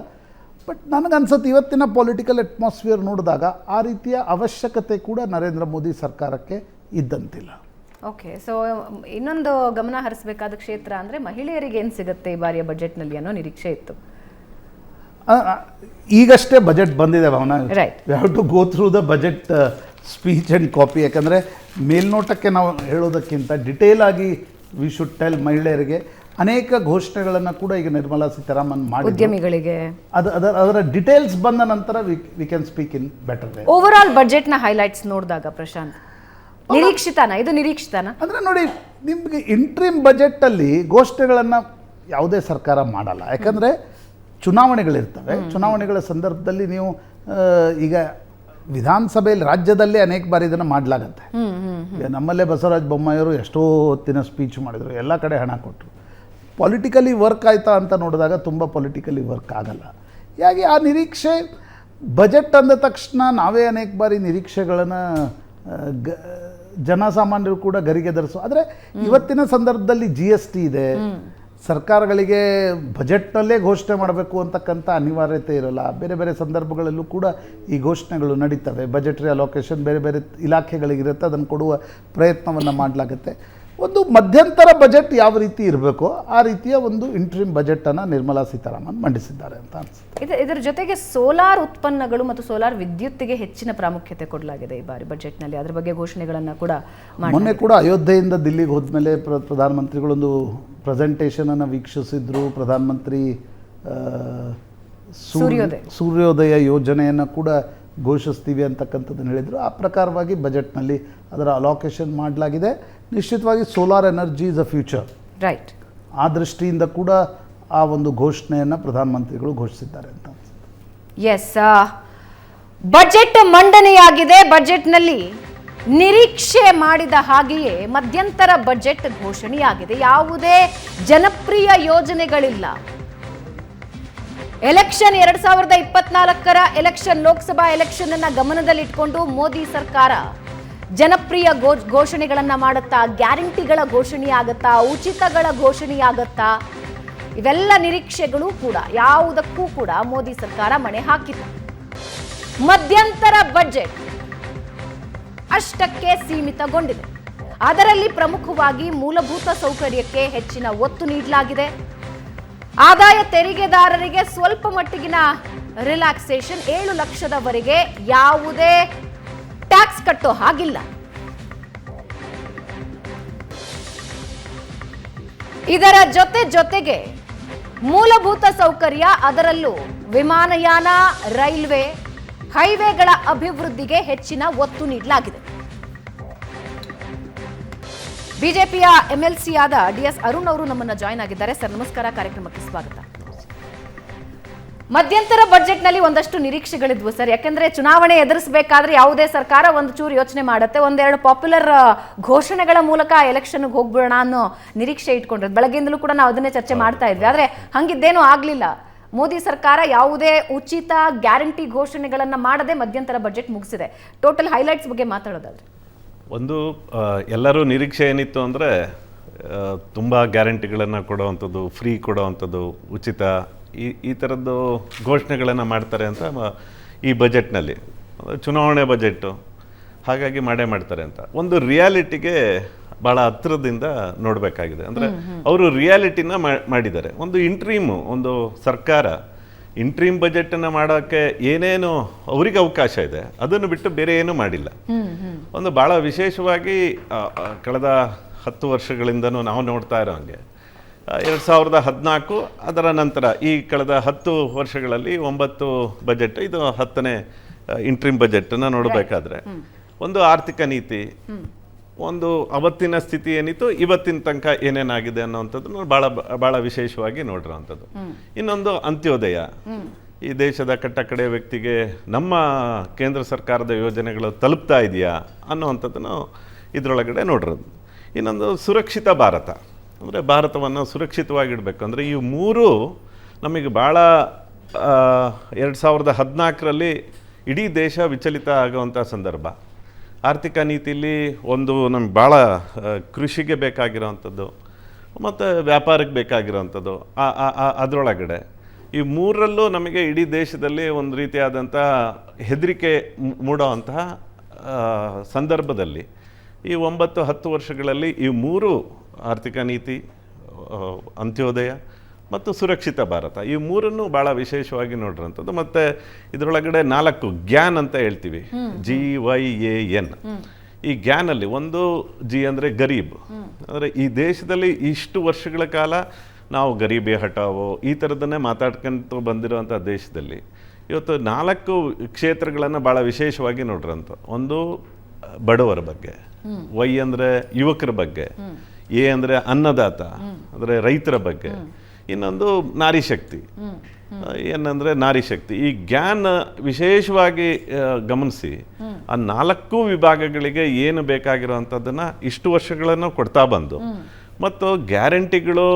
ಬಟ್ ನನಗನ್ಸುತ್ತೆ ಇವತ್ತಿನ ಪೊಲಿಟಿಕಲ್ ಅಟ್ಮಾಸ್ಫಿಯರ್ ನೋಡಿದಾಗ ಆ ರೀತಿಯ ಅವಶ್ಯಕತೆ ಕೂಡ ನರೇಂದ್ರ ಮೋದಿ ಸರ್ಕಾರಕ್ಕೆ ಇದ್ದಂತಿಲ್ಲ. ಓಕೆ, ಸೊ ಇನ್ನೊಂದು ಗಮನ ಹರಿಸಬೇಕಾದ ಕ್ಷೇತ್ರ ಅಂದರೆ ಮಹಿಳೆಯರಿಗೆ ಏನು ಸಿಗುತ್ತೆ ಈ ಬಾರಿಯ ಬಜೆಟ್ನಲ್ಲಿ ಅನ್ನೋ ನಿರೀಕ್ಷೆ ಇತ್ತು. ಈಗಷ್ಟೇ ಬಜೆಟ್ ಬಂದಿದೆ Bhavana. Right, we have to go through the budget speech and copy. ಯಾಕಂದರೆ ಮೇಲ್ನೋಟಕ್ಕೆ ನಾವು ಹೇಳೋದಕ್ಕಿಂತ ಡಿಟೇಲ್ ಆಗಿ ವಿ ಶುಡ್ ಟೆಲ್ ಮಹಿಳೆಯರಿಗೆ ಅನೇಕ ಘೋಷಣೆಗಳನ್ನು ಕೂಡ ಈಗ ನಿರ್ಮಲಾ ಸೀತಾರಾಮನ್ ಮಾಡಿ ಉದ್ಯಮಿಗಳಿಗೆ ಅದರ ಡಿಟೇಲ್ಸ್ ಬಂದ ನಂತರ we can speak in better way. Over all ಬಜೆಟ್ನ ಹೈಲೈಟ್ಸ್ ನೋಡಿದಾಗ ಪ್ರಶಾಂತ್, ಇದು ನಿರೀಕ್ಷಿತಾನ ಅಂದರೆ ನೋಡಿ, ನಿಮಗೆ ಇಂಟ್ರಿಮ್ ಬಜೆಟಲ್ಲಿ ಘೋಷಣೆಗಳನ್ನು ಯಾವುದೇ ಸರ್ಕಾರ ಮಾಡಲ್ಲ. ಯಾಕಂದರೆ ಚುನಾವಣೆಗಳಿರ್ತವೆ. ಚುನಾವಣೆಗಳ ಸಂದರ್ಭದಲ್ಲಿ ನೀವು ಈಗ ವಿಧಾನಸಭೆಯಲ್ಲಿ ರಾಜ್ಯದಲ್ಲೇ ಅನೇಕ ಬಾರಿ ಇದನ್ನು ಮಾಡಲಾಗತ್ತೆ. ನಮ್ಮಲ್ಲೇ ಬಸವರಾಜ ಬೊಮ್ಮಾಯಿಯವರು ಎಷ್ಟೋ ಹೊತ್ತಿನ ಸ್ಪೀಚ್ ಮಾಡಿದರು, ಎಲ್ಲ ಕಡೆ ಹಣ ಕೊಟ್ಟರು. ಪೊಲಿಟಿಕಲಿ ವರ್ಕ್ ಆಯ್ತಾ ಅಂತ ನೋಡಿದಾಗ ತುಂಬ ಪೊಲಿಟಿಕಲಿ ವರ್ಕ್ ಆಗಲ್ಲ. ಹೀಗಾಗಿ ಆ ನಿರೀಕ್ಷೆ ಬಜೆಟ್ ಅಂದ ತಕ್ಷಣ ನಾವೇ ಅನೇಕ ಬಾರಿ ನಿರೀಕ್ಷೆಗಳನ್ನು ಜನಸಾಮಾನ್ಯರು ಕೂಡ ಗರಿಗೆ ಧರಿಸು. ಆದರೆ ಇವತ್ತಿನ ಸಂದರ್ಭದಲ್ಲಿ GST ಇದೆ, ಸರ್ಕಾರಗಳಿಗೆ ಬಜೆಟ್ನಲ್ಲೇ ಘೋಷಣೆ ಮಾಡಬೇಕು ಅಂತಕ್ಕಂಥ ಅನಿವಾರ್ಯತೆ ಇರಲ್ಲ. ಬೇರೆ ಬೇರೆ ಸಂದರ್ಭಗಳಲ್ಲೂ ಕೂಡ ಈ ಘೋಷಣೆಗಳು ನಡೀತವೆ. ಬಜೆಟ್ರಿ ಅಲೋಕೇಶನ್ ಬೇರೆ ಬೇರೆ ಇಲಾಖೆಗಳಿಗಿರುತ್ತೆ, ಅದನ್ನು ಕೊಡುವ ಪ್ರಯತ್ನವನ್ನು ಮಾಡಲಾಗುತ್ತೆ. ಒಂದು ಮಧ್ಯಂತರ ಬಜೆಟ್ ಯಾವ ರೀತಿ ಇರಬೇಕೋ ಆ ರೀತಿಯ ಒಂದು ಇಂಟ್ರಿಮ್ ಬಜೆಟನ್ನು ನಿರ್ಮಲಾ ಸೀತಾರಾಮನ್ ಮಂಡಿಸಿದ್ದಾರೆ ಅಂತ ಅನಿಸುತ್ತೆ. ಇದರ ಜೊತೆಗೆ ಸೋಲಾರ್ ಉತ್ಪನ್ನಗಳು ಮತ್ತು ಸೋಲಾರ್ ವಿದ್ಯುತ್ತಿಗೆ ಹೆಚ್ಚಿನ ಪ್ರಾಮುಖ್ಯತೆ ಕೊಡಲಾಗಿದೆ ಈ ಬಾರಿ ಬಜೆಟ್ನಲ್ಲಿ. ಅದರ ಬಗ್ಗೆ ಘೋಷಣೆಗಳನ್ನು ಕೂಡ ಮೊನ್ನೆ ಕೂಡ ಅಯೋಧ್ಯೆಯಿಂದ ದಿಲ್ಲಿಗೆ ಹೋದ್ಮೇಲೆ ಪ್ರಧಾನಮಂತ್ರಿಗಳೊಂದು ಪ್ರೆಸೆಂಟೇಷನನ್ನು ವೀಕ್ಷಿಸಿದ್ರು. ಪ್ರಧಾನಮಂತ್ರಿ ಸೂರ್ಯೋದಯ ಯೋಜನೆಯನ್ನು ಕೂಡ ಘೋಷಿಸ್ತೀವಿ ಅಂತಕ್ಕಂಥದ್ದನ್ನು ಹೇಳಿದರು. ಆ ಪ್ರಕಾರವಾಗಿ ಬಜೆಟ್ನಲ್ಲಿ ಅದರ ಅಲೋಕೇಶನ್ ಮಾಡಲಾಗಿದೆ. ನಿಶ್ಚಿತವಾಗಿ solar energy is a future. Right. ಆ ದೃಷ್ಟಿಯಿಂದ ಕೂಡ ಆ ಒಂದು ಘೋಷಣೆಯನ್ನು ಪ್ರಧಾನಮಂತ್ರಿಗಳು ಘೋಷಿಸಿದ್ದಾರೆ ಅಂತ ಅನ್ಸುತ್ತೆ. ಎಸ್, ಬಜೆಟ್ ಮಂಡನೆಯಾಗಿದೆ. ಬಜೆಟ್ನಲ್ಲಿ ನಿರೀಕ್ಷೆ ಮಾಡಿದ ಹಾಗೆಯೇ ಮಧ್ಯಂತರ ಬಜೆಟ್ ಘೋಷಣೆಯಾಗಿದೆ. ಯಾವುದೇ ಜನಪ್ರಿಯ ಯೋಜನೆಗಳಿಲ್ಲ. ಎಲೆಕ್ಷನ್ 2024 ಎಲೆಕ್ಷನ್, ಲೋಕಸಭಾ ಎಲೆಕ್ಷನ್ ಅನ್ನ ಗಮನದಲ್ಲಿಟ್ಕೊಂಡು ಮೋದಿ ಸರ್ಕಾರ ಜನಪ್ರಿಯ ಘೋಷಣೆಗಳನ್ನ ಮಾಡುತ್ತಾ, ಗ್ಯಾರಂಟಿಗಳ ಘೋಷಣೆ ಆಗುತ್ತಾ, ಉಚಿತಗಳ ಘೋಷಣೆ ಆಗುತ್ತಾ, ಇವೆಲ್ಲ ನಿರೀಕ್ಷೆಗಳು ಕೂಡ ಯಾವುದಕ್ಕೂ ಕೂಡ ಮೋದಿ ಸರ್ಕಾರ ಮಣೆ ಹಾಕಿಲ್ಲ. ಮಧ್ಯಂತರ ಬಜೆಟ್ ಅಷ್ಟಕ್ಕೆ ಸೀಮಿತಗೊಂಡಿದೆ. ಅದರಲ್ಲಿ ಪ್ರಮುಖವಾಗಿ ಮೂಲಭೂತ ಸೌಕರ್ಯಕ್ಕೆ ಹೆಚ್ಚಿನ ಒತ್ತು ನೀಡಲಾಗಿದೆ. ಆದಾಯ ತೆರಿಗೆದಾರರಿಗೆ ಸ್ವಲ್ಪ ಮಟ್ಟಿಗಿನ ರಿಲ್ಯಾಕ್ಸೇಷನ್, 7 ಲಕ್ಷದವರೆಗೆ ಯಾವುದೇ ಟ್ಯಾಕ್ಸ್ ಕಟ್ಟೋ ಹಾಗಿಲ್ಲ. ಇದರ ಜೊತೆಗೆ ಮೂಲಭೂತ ಸೌಕರ್ಯ, ಅದರಲ್ಲೂ ವಿಮಾನಯಾನ, ರೈಲ್ವೆ, ಹೈವೇಗಳ ಅಭಿವೃದ್ಧಿಗೆ ಹೆಚ್ಚಿನ ಒತ್ತು ನೀಡಲಾಗಿದೆ. ಬಿಜೆಪಿಯ ಎಂಎಲ್ಸಿ ಆದ ಡಿಎಸ್ ಅರುಣ್ ಅವರು ನಮ್ಮನ್ನ ಜಾಯ್ನ್ ಆಗಿದ್ದಾರೆ. ಸರ್ ನಮಸ್ಕಾರ, ಕಾರ್ಯಕ್ರಮಕ್ಕೆ ಸ್ವಾಗತ. ಮಧ್ಯಂತರ ಬಜೆಟ್ನಲ್ಲಿ ಒಂದಷ್ಟು ನಿರೀಕ್ಷೆಗಳಿದ್ವು ಸರ್, ಯಾಕಂದ್ರೆ ಚುನಾವಣೆ ಎದುರಿಸಬೇಕಾದ್ರೆ ಯಾವುದೇ ಸರ್ಕಾರ ಒಂದು ಚೂರು ಯೋಚನೆ ಮಾಡುತ್ತೆ, ಒಂದೆರಡು ಪಾಪ್ಯುಲರ್ ಘೋಷಣೆಗಳ ಮೂಲಕ ಎಲೆಕ್ಷನ್ಗೆ ಹೋಗ್ಬಿಡೋಣ ಅನ್ನೋ ನಿರೀಕ್ಷೆ ಇಟ್ಕೊಂಡ್ರೆ ಬೆಳಗ್ಗೆಯಿಂದಲೂ ಕೂಡ ನಾವು ಅದನ್ನೇ ಚರ್ಚೆ ಮಾಡ್ತಾ ಇದ್ವಿ. ಆದ್ರೆ ಹಂಗಿದ್ದೇನೂ ಆಗ್ಲಿಲ್ಲ. ಮೋದಿ ಸರ್ಕಾರ ಯಾವುದೇ ಉಚಿತ ಗ್ಯಾರಂಟಿ ಘೋಷಣೆಗಳನ್ನ ಮಾಡದೆ ಮಧ್ಯಂತರ ಬಜೆಟ್ ಮುಗಿಸಿದೆ. ಟೋಟಲ್ ಹೈಲೈಟ್ಸ್ ಬಗ್ಗೆ ಮಾತಾಡೋದಾದ್ರೆ, ಒಂದು ಎಲ್ಲರೂ ನಿರೀಕ್ಷೆ ಏನಿತ್ತು ಅಂದರೆ ತುಂಬ ಗ್ಯಾರಂಟಿಗಳನ್ನು ಕೊಡೋವಂಥದ್ದು, ಫ್ರೀ ಕೊಡೋವಂಥದ್ದು, ಉಚಿತ, ಈ ಥರದ್ದು ಘೋಷಣೆಗಳನ್ನು ಮಾಡ್ತಾರೆ ಅಂತ ಈ ಬಜೆಟ್ನಲ್ಲಿ. ಚುನಾವಣೆ ಬಜೆಟ್ಟು ಹಾಗಾಗಿ ಮಾಡ್ತಾರೆ ಅಂತ ಒಂದು ರಿಯಾಲಿಟಿಗೆ ಭಾಳ ಹತ್ತಿರದಿಂದ ನೋಡಬೇಕಾಗಿದೆ. ಅಂದರೆ ಅವರು ರಿಯಾಲಿಟಿನ ಮಾಡಿದ್ದಾರೆ. ಒಂದು ಒಂದು ಸರ್ಕಾರ ಇಂಟ್ರೀಮ್ ಬಜೆಟನ್ನು ಮಾಡೋಕ್ಕೆ ಏನೇನು ಅವರಿಗೆ ಅವಕಾಶ ಇದೆ ಅದನ್ನು ಬಿಟ್ಟು ಬೇರೆ ಏನೂ ಮಾಡಿಲ್ಲ. ಒಂದು ಭಾಳ ವಿಶೇಷವಾಗಿ ಕಳೆದ 10 ವರ್ಷಗಳಿಂದನೂ ನಾವು ನೋಡ್ತಾ ಇರೋ ಹಾಗೆ 2014 ಅದರ ನಂತರ ಈ ಕಳೆದ 10 ವರ್ಷಗಳಲ್ಲಿ 9 ಬಜೆಟ್, ಇದು 10ನೇ ಇಂಟ್ರೀಮ್ ಬಜೆಟನ್ನು ನೋಡಬೇಕಾದ್ರೆ ಒಂದು ಆರ್ಥಿಕ ನೀತಿ, ಒಂದು ಅವತ್ತಿನ ಸ್ಥಿತಿ ಏನಿತ್ತು, ಇವತ್ತಿನ ತನಕ ಏನೇನಾಗಿದೆ ಅನ್ನೋವಂಥದ್ದನ್ನು ಭಾಳ ವಿಶೇಷವಾಗಿ ನೋಡಿರೋವಂಥದ್ದು. ಇನ್ನೊಂದು ಅಂತ್ಯೋದಯ, ಈ ದೇಶದ ಕಟ್ಟಕಡೆ ವ್ಯಕ್ತಿಗೆ ನಮ್ಮ ಕೇಂದ್ರ ಸರ್ಕಾರದ ಯೋಜನೆಗಳು ತಲುಪ್ತಾ ಇದೆಯಾ ಅನ್ನೋವಂಥದ್ದನ್ನು ಇದರೊಳಗಡೆ ನೋಡಿರೋದು. ಇನ್ನೊಂದು ಸುರಕ್ಷಿತ ಭಾರತ, ಅಂದರೆ ಭಾರತವನ್ನು ಸುರಕ್ಷಿತವಾಗಿಡಬೇಕು. ಅಂದರೆ ಈ ಮೂರು ನಮಗೆ ಭಾಳ 2014ರಲ್ಲಿ ಇಡೀ ದೇಶ ವಿಚಲಿತ ಆಗುವಂಥ ಸಂದರ್ಭ. ಆರ್ಥಿಕ ನೀತಿಯಲ್ಲಿ ಒಂದು ನಮ್ಗೆ ಭಾಳ ಕೃಷಿಗೆ ಬೇಕಾಗಿರೋವಂಥದ್ದು ಮತ್ತು ವ್ಯಾಪಾರಕ್ಕೆ ಬೇಕಾಗಿರೋವಂಥದ್ದು, ಅದರೊಳಗಡೆ ಈ ಮೂರರಲ್ಲೂ ನಮಗೆ ಇಡೀ ದೇಶದಲ್ಲಿ ಒಂದು ರೀತಿಯಾದಂಥ ಹೆದರಿಕೆ ಮೂಡೋವಂತಹ ಸಂದರ್ಭದಲ್ಲಿ ಈ 9-10 ವರ್ಷಗಳಲ್ಲಿ ಈ ಮೂರು ಆರ್ಥಿಕ ನೀತಿ, ಅಂತ್ಯೋದಯ ಮತ್ತು ಸುರಕ್ಷಿತ ಭಾರತ, ಈ ಮೂರನ್ನು ಭಾಳ ವಿಶೇಷವಾಗಿ ನೋಡಿರೋಂಥದ್ದು. ಮತ್ತು ಇದರೊಳಗಡೆ 4 ಗ್ಯಾನ್ ಅಂತ ಹೇಳ್ತೀವಿ, GYAN. ಈ ಗ್ಯಾನಲ್ಲಿ ಒಂದು ಜಿ ಅಂದರೆ ಗರೀಬ್, ಅಂದರೆ ಈ ದೇಶದಲ್ಲಿ ಇಷ್ಟು ವರ್ಷಗಳ ಕಾಲ ನಾವು ಗರೀಬಿ ಹಟಾವೋ ಈ ಥರದನ್ನೇ ಮಾತಾಡ್ಕೊಂತ ಬಂದಿರೋವಂಥ ದೇಶದಲ್ಲಿ ಇವತ್ತು 4 ಕ್ಷೇತ್ರಗಳನ್ನು ಭಾಳ ವಿಶೇಷವಾಗಿ ನೋಡಿರೋಂಥ. ಒಂದು ಬಡವರ ಬಗ್ಗೆ, ವೈ ಅಂದರೆ ಯುವಕರ ಬಗ್ಗೆ, ಎ ಅಂದರೆ ಅನ್ನದಾತ ಅಂದರೆ ರೈತರ ಬಗ್ಗೆ, ಇನ್ನೊಂದು ನಾರಿ ಶಕ್ತಿ, ಏನಂದರೆ ನಾರಿ ಶಕ್ತಿ. ಈ ಗ್ಯಾನ್ ವಿಶೇಷವಾಗಿ ಗಮನಿಸಿ ಆ 4 ವಿಭಾಗಗಳಿಗೆ ಏನು ಬೇಕಾಗಿರೋವಂಥದ್ದನ್ನು ಇಷ್ಟು ವರ್ಷಗಳನ್ನು ಕೊಡ್ತಾ ಬಂದು ಮತ್ತು ಗ್ಯಾರಂಟಿಗಳು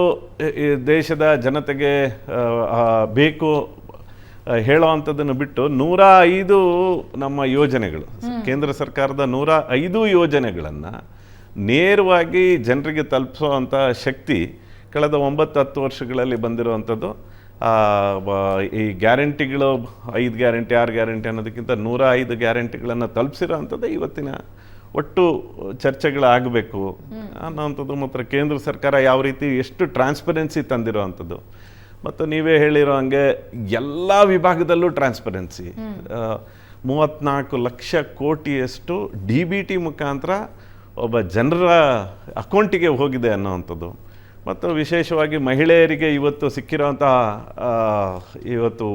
ದೇಶದ ಜನತೆಗೆ ಬೇಕು ಹೇಳೋವಂಥದ್ದನ್ನು ಬಿಟ್ಟು 105 ನಮ್ಮ ಯೋಜನೆಗಳು, ಕೇಂದ್ರ ಸರ್ಕಾರದ 105 ಯೋಜನೆಗಳನ್ನು ನೇರವಾಗಿ ಜನರಿಗೆ ತಲುಪಿಸೋವಂಥ ಶಕ್ತಿ ಕಳೆದ 9-10 ವರ್ಷಗಳಲ್ಲಿ ಬಂದಿರುವಂಥದ್ದು. ಈ ಗ್ಯಾರಂಟಿಗಳು 5 ಗ್ಯಾರಂಟಿ 6 ಗ್ಯಾರಂಟಿ ಅನ್ನೋದಕ್ಕಿಂತ 105 ಗ್ಯಾರಂಟಿಗಳನ್ನು ತಲುಪಿಸಿರೋ ಅಂಥದ್ದು ಇವತ್ತಿನ ಒಟ್ಟು ಚರ್ಚೆಗಳಾಗಬೇಕು ಅನ್ನೋವಂಥದ್ದು. ಮತ್ತು ಕೇಂದ್ರ ಸರ್ಕಾರ ಯಾವ ರೀತಿ ಎಷ್ಟು ಟ್ರಾನ್ಸ್ಪರೆನ್ಸಿ ತಂದಿರೋ ಅಂಥದ್ದು. ಮತ್ತು ನೀವೇ ಹೇಳಿರೋ ಹಂಗೆ ಎಲ್ಲ ವಿಭಾಗದಲ್ಲೂ ಟ್ರಾನ್ಸ್ಪರೆನ್ಸಿ, 34 ಲಕ್ಷ ಕೋಟಿಯಷ್ಟು DBT ಮುಖಾಂತರ ಒಬ್ಬ ಜನರ ಅಕೌಂಟಿಗೆ ಹೋಗಿದೆ ಅನ್ನೋವಂಥದ್ದು. ಮತ್ತು ವಿಶೇಷವಾಗಿ ಮಹಿಳೆಯರಿಗೆ ಇವತ್ತು ಸಿಕ್ಕಿರೋಂಥ ಇವತ್ತು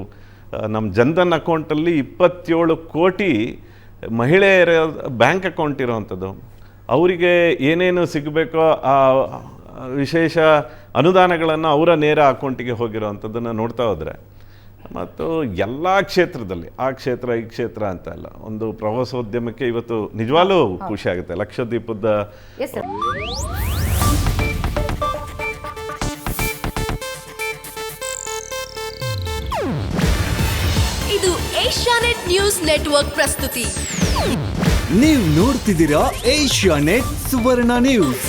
ನಮ್ಮ ಜನ್ಧನ್ ಅಕೌಂಟಲ್ಲಿ 27 ಕೋಟಿ ಮಹಿಳೆಯರ ಬ್ಯಾಂಕ್ ಅಕೌಂಟ್ ಇರೋವಂಥದ್ದು. ಅವರಿಗೆ ಏನೇನು ಸಿಗಬೇಕೋ ಆ ವಿಶೇಷ ಅನುದಾನಗಳನ್ನು ಅವರ ನೇರ ಅಕೌಂಟಿಗೆ ಹೋಗಿರೋವಂಥದ್ದನ್ನು ನೋಡ್ತಾ ಹೋದರೆ, ಮತ್ತು ಎಲ್ಲ ಕ್ಷೇತ್ರದಲ್ಲಿ ಆ ಕ್ಷೇತ್ರ ಈ ಕ್ಷೇತ್ರ ಅಂತ ಅಲ್ಲ, ಒಂದು ಪ್ರವಾಸೋದ್ಯಮಕ್ಕೆ ಇವತ್ತು ನಿಜವಾಗ್ಲೂ ಖುಷಿ ಆಗುತ್ತೆ. ಲಕ್ಷದ್ವೀಪದ ಇದು ಏಷ್ಯಾನೆಟ್ ನ್ಯೂಸ್ ನೆಟ್ವರ್ಕ್ ಪ್ರಸ್ತುತಿ. ನೀವು ನೋಡ್ತಿದ್ದೀರಾ ಏಷ್ಯಾನೆಟ್ ಸುವರ್ಣ ನ್ಯೂಸ್.